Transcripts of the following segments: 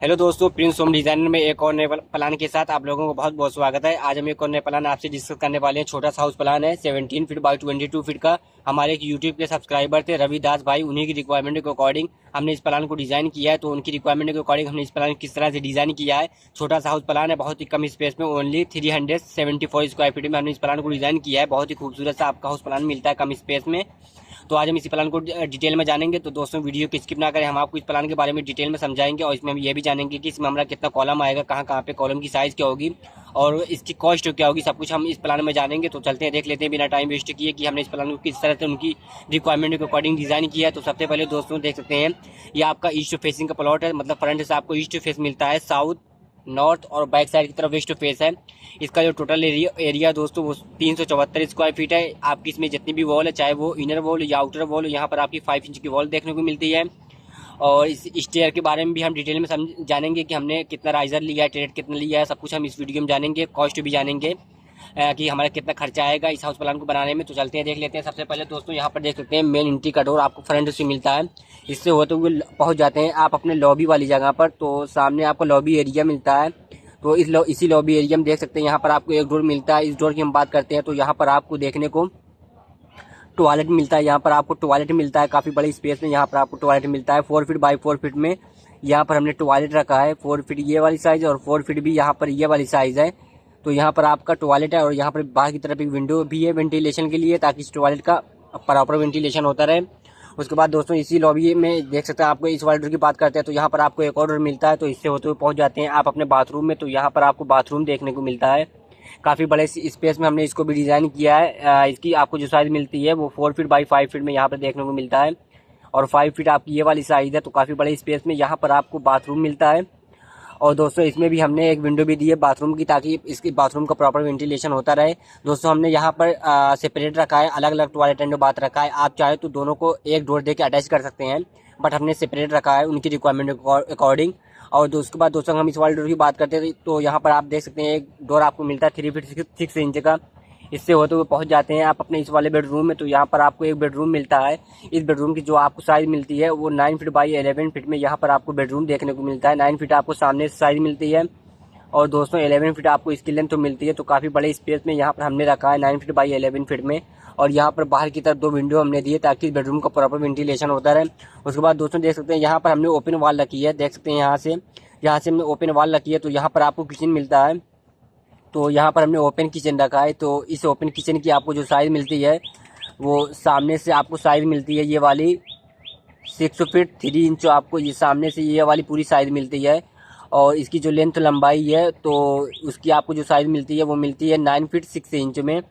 Hello दोस्तों, Prince home designer में एक और नए प्लान के साथ आप लोगों को बहुत बहुत स्वागत है। आज हम एक और नए प्लान आपसे डिस्कस करने वाले हैं। छोटा सा हाउस प्लान है 17 फीट बाई 22 फीट का। हमारे एक यूट्यूब के सब्सक्राइबर थे रविदास भाई, उन्हीं की रिक्वायरमेंट के अकॉर्डिंग हमने इस प्लान को डिजाइन किया है। तो उनकी रिक्वायरमेंट के अकॉर्डिंग हमने इस प्लान किस तरह से डिजाइन किया है। छोटा सा हाउस प्लान है, बहुत ही कम स्पेस में, ओनली 374 स्क्वायर फीट में हमने इस प्लान को डिजाइन किया है। बहुत ही खूबसूरत सा आपका हाउस प्लान मिलता है कम स्पेस में। तो आज हम इसी प्लान को डिटेल में जानेंगे। तो दोस्तों वीडियो को स्किप ना करें, हम आपको इस प्लान के बारे में डिटेल में समझाएंगे और इसमें हम ये भी जानेंगे कि इसमें हमारा कितना कॉलम आएगा, कहाँ कहाँ पे कॉलम की साइज़ क्या होगी और इसकी कॉस्ट क्या होगी, सब कुछ हम इस प्लान में जानेंगे। तो चलते हैं, देख लेते हैं बिना टाइम वेस्ट किए कि हमने इस प्लान को किस तरह से उनकी रिक्वायरमेंट के अकॉर्डिंग डिज़ाइन किया है। तो सबसे पहले दोस्तों देख सकते हैं, ये आपका ईस्ट फेसिंग का प्लॉट है, मतलब फ्रंट से आपको ईस्ट फेस मिलता है, साउथ नॉर्थ और बैक साइड की तरफ वेस्ट फेस है। इसका जो टोटल एरिया दोस्तों वो 374 स्क्वायर फीट है। आपकी इसमें जितनी भी वॉल है, चाहे वो इनर वॉल या आउटर वॉल, यहाँ पर आपकी 5 इंच की वॉल देखने को मिलती है। और इस स्टेयर के बारे में भी हम डिटेल में जानेंगे कि हमने कितना राइजर लिया है, टेरेट कितना लिया है, सब कुछ हम इस वीडियो में जानेंगे। कॉस्ट भी जानेंगे कि हमारा कितना खर्चा आएगा इस हाउस प्लान को बनाने में। तो चलते हैं, देख लेते हैं। सबसे पहले दोस्तों यहाँ पर देख सकते हैं मेन एंट्री का डोर आपको फ्रंट से मिलता है। इससे होते हुए पहुँच जाते हैं आप अपने लॉबी वाली जगह पर। तो सामने आपको लॉबी एरिया मिलता है। तो इसी लॉबी एरिया में देख सकते हैं यहाँ पर आपको एक डोर मिलता है। इस डोर की हम बात करते हैं तो यहाँ पर आपको देखने को टॉयलेट मिलता है। यहाँ पर आपको टॉयलेट मिलता है, काफ़ी बड़ी स्पेस में यहाँ पर आपको टॉयलेट मिलता है। 4 फीट बाई 4 फीट में यहाँ पर हमने टॉयलेट रखा है। 4 फीट ये वाली साइज़ और 4 फीट भी यहाँ पर ये वाली साइज़ है। तो यहाँ पर आपका टॉयलेट है और यहाँ पर बाहर की तरफ एक विंडो भी है वेंटिलेशन के लिए, ताकि इस टॉयलेट का प्रॉपर वेंटिलेशन होता रहे। उसके बाद दोस्तों इसी लॉबी में देख सकते हैं, आपको इस वाले डोर की बात करते हैं तो यहाँ पर आपको एक और डोर मिलता है। तो इससे होते हुए पहुँच जाते हैं आप अपने बाथरूम में। तो यहाँ पर आपको बाथरूम देखने को मिलता है। काफ़ी बड़े स्पेस में हमने इसको भी डिज़ाइन किया है। इसकी आपको जो साइज़ मिलती है वो 4 फीट बाई 5 फीट में यहाँ पर देखने को मिलता है और 5 फीट आपकी ये वाली साइज़ है। तो काफ़ी बड़े स्पेस में यहाँ पर आपको बाथरूम मिलता है। और दोस्तों इसमें भी हमने एक विंडो भी दी है बाथरूम की, ताकि इसकी बाथरूम का प्रॉपर वेंटिलेशन होता रहे। दोस्तों हमने यहाँ पर सेपरेट रखा है, अलग अलग टॉयलेट एंड बाथ रखा है। आप चाहे तो दोनों को एक डोर दे के अटैच कर सकते हैं, बट हमने सेपरेट रखा है उनकी रिक्वायरमेंट अकॉर्डिंग। और उसके बाद दोस्तों हम इस वाले डोर की बात करते हैं तो यहाँ पर आप देख सकते हैं एक डोर आपको मिलता है 3 फीट 6 इंच का। इससे होते हुए पहुँच जाते हैं आप अपने इस वाले बेडरूम में। तो यहाँ पर आपको एक बेडरूम मिलता है। इस बेडरूम की जो आपको साइज़ मिलती है वो 9 फीट बाई 11 फीट में यहाँ पर आपको बेडरूम देखने को मिलता है। 9 फीट आपको सामने से साइज़ मिलती है और दोस्तों 11 फीट आपको इसकी लेंथ तो मिलती है। तो काफ़ी बड़े स्पेस में यहाँ पर हमने रखा है 9 फीट बाई 11 फीट में। और यहाँ पर बाहर की तरफ 2 विंडो हमने दी है, ताकि बेडरूम का प्रॉपर वेंटिलेशन होता रहे। उसके बाद दोस्तों देख सकते हैं यहाँ पर हमने ओपन वॉल रखी है। देख सकते हैं यहाँ से हमने ओपन वॉल रखी है। तो यहाँ पर आपको किचन मिलता है। तो यहाँ पर हमने ओपन किचन रखा है। तो इस ओपन किचन की आपको जो साइज़ मिलती है वो सामने से आपको साइज़ मिलती है ये वाली 6 फीट 3 इंच। आपको ये सामने से ये वाली पूरी साइज़ मिलती है। और इसकी जो लेंथ लंबाई है तो उसकी आपको जो साइज़ मिलती है वो मिलती है 9 फीट 6 इंच में।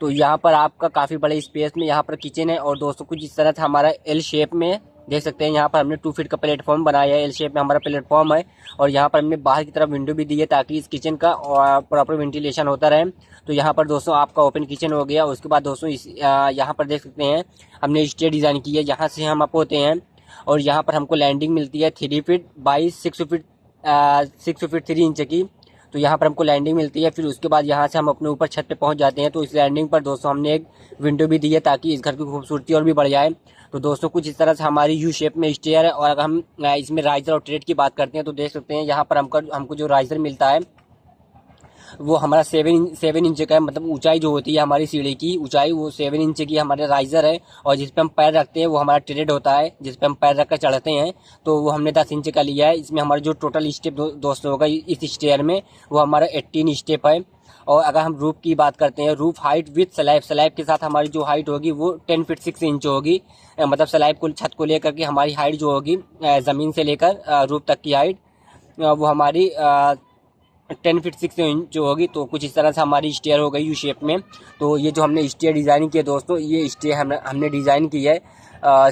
तो यहाँ पर आपका काफ़ी बड़े स्पेस में यहाँ पर किचन है। और दोस्तों कुछ इस तरह से हमारा एल शेप में देख सकते हैं, यहाँ पर हमने 2 फीट का प्लेटफॉर्म बनाया है। एल शेप में हमारा प्लेटफॉर्म है और यहाँ पर हमने बाहर की तरफ विंडो भी दी है, ताकि इस किचन का प्रॉपर वेंटिलेशन होता रहे। तो यहाँ पर दोस्तों आपका ओपन किचन हो गया। उसके बाद दोस्तों यहाँ पर देख सकते हैं हमने स्टेयर डिज़ाइन की है, यहाँ से हम अप होते हैं और यहाँ पर हमको लैंडिंग मिलती है 3 फीट बाई 6 फीट 3 इंच की। तो यहाँ पर हमको लैंडिंग मिलती है। फिर उसके बाद यहाँ से हम अपने ऊपर छत पे पहुँच जाते हैं। तो इस लैंडिंग पर दोस्तों हमने एक विंडो भी दी है, ताकि इस घर की खूबसूरती और भी बढ़ जाए। तो दोस्तों कुछ इस तरह से हमारी यू शेप में स्टेयर है। और अगर हम इसमें राइजर और ट्रेड की बात करते हैं तो देख सकते हैं यहाँ पर हमको जो राइजर मिलता है वो हमारा 7 इंच का है। मतलब ऊंचाई जो होती है हमारी सीढ़ी की ऊंचाई वो 7 इंच की हमारे राइजर है। और जिस पे हम पैर रखते हैं वो हमारा ट्रेड होता है, जिस पे हम पैर रख कर चढ़ते हैं। तो वो हमने 10 इंच का लिया है। इसमें हमारा जो टोटल स्टेप दोस्तों होगा इस स्टेयर में वो हमारा 18 स्टेप है। और अगर हम रूफ की बात करते हैं, रूफ हाइट विथ स्लैब के साथ हमारी जो हाइट होगी वो 10 फीट 6 इंच होगी। मतलब स्लैब को छत को लेकर के हमारी हाइट जो होगी ज़मीन से लेकर रूफ तक की हाइट वो हमारी 10 फीट 6 इंच जो होगी। तो कुछ इस तरह से हमारी स्टेयर हो गई यू शेप में। तो ये जो हमने स्टेयर डिज़ाइन की है दोस्तों, ये स्टेयर हमने डिज़ाइन की है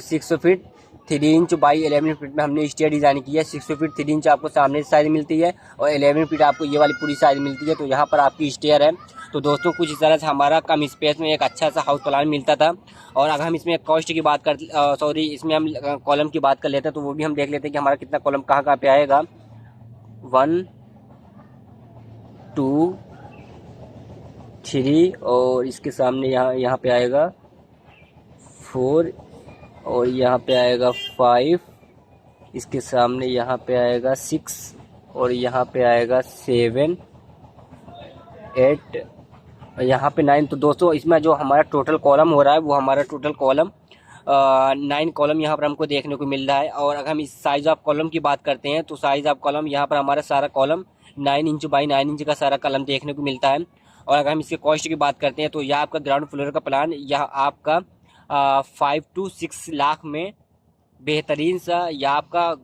6 फीट 3 इंच बाई 11 फीट में हमने स्टेयर डिज़ाइन की है। 6 फीट 3 इंच आपको सामने से साइज़ मिलती है और 11 फीट आपको ये वाली पूरी साइज़ मिलती है। तो यहाँ पर आपकी स्टेयर है। तो दोस्तों कुछ इस तरह से हमारा कम स्पेस में एक अच्छा सा हाउस प्लान मिलता था। और अगर हम इसमें कॉस्ट की बात कर इसमें हम कॉलम की बात कर लेते हैं तो वो भी हम देख लेते हैं कि हमारा कितना कॉलम कहाँ कहाँ पे आएगा। 1 2 3 और इसके सामने यहाँ पे आएगा 4 और यहाँ पे आएगा 5 इसके सामने यहाँ पे आएगा 6 और यहाँ पे आएगा 7, 8, यहाँ पे 9। तो दोस्तों इसमें जो हमारा टोटल कॉलम हो रहा है वो हमारा टोटल कॉलम 9 कॉलम यहाँ पर हमको देखने को मिल रहा है। और अगर हम इस साइज ऑफ कॉलम की बात करते हैं तो साइज ऑफ कॉलम यहाँ पर हमारा सारा कॉलम 9 इंच बाई 9 इंच का सारा कॉलम देखने को मिलता है। और अगर हम इसके कॉस्ट की बात करते हैं तो यह आपका ग्राउंड फ्लोर का प्लान यह आपका 5 to 6 लाख में बेहतरीन सा यह आपका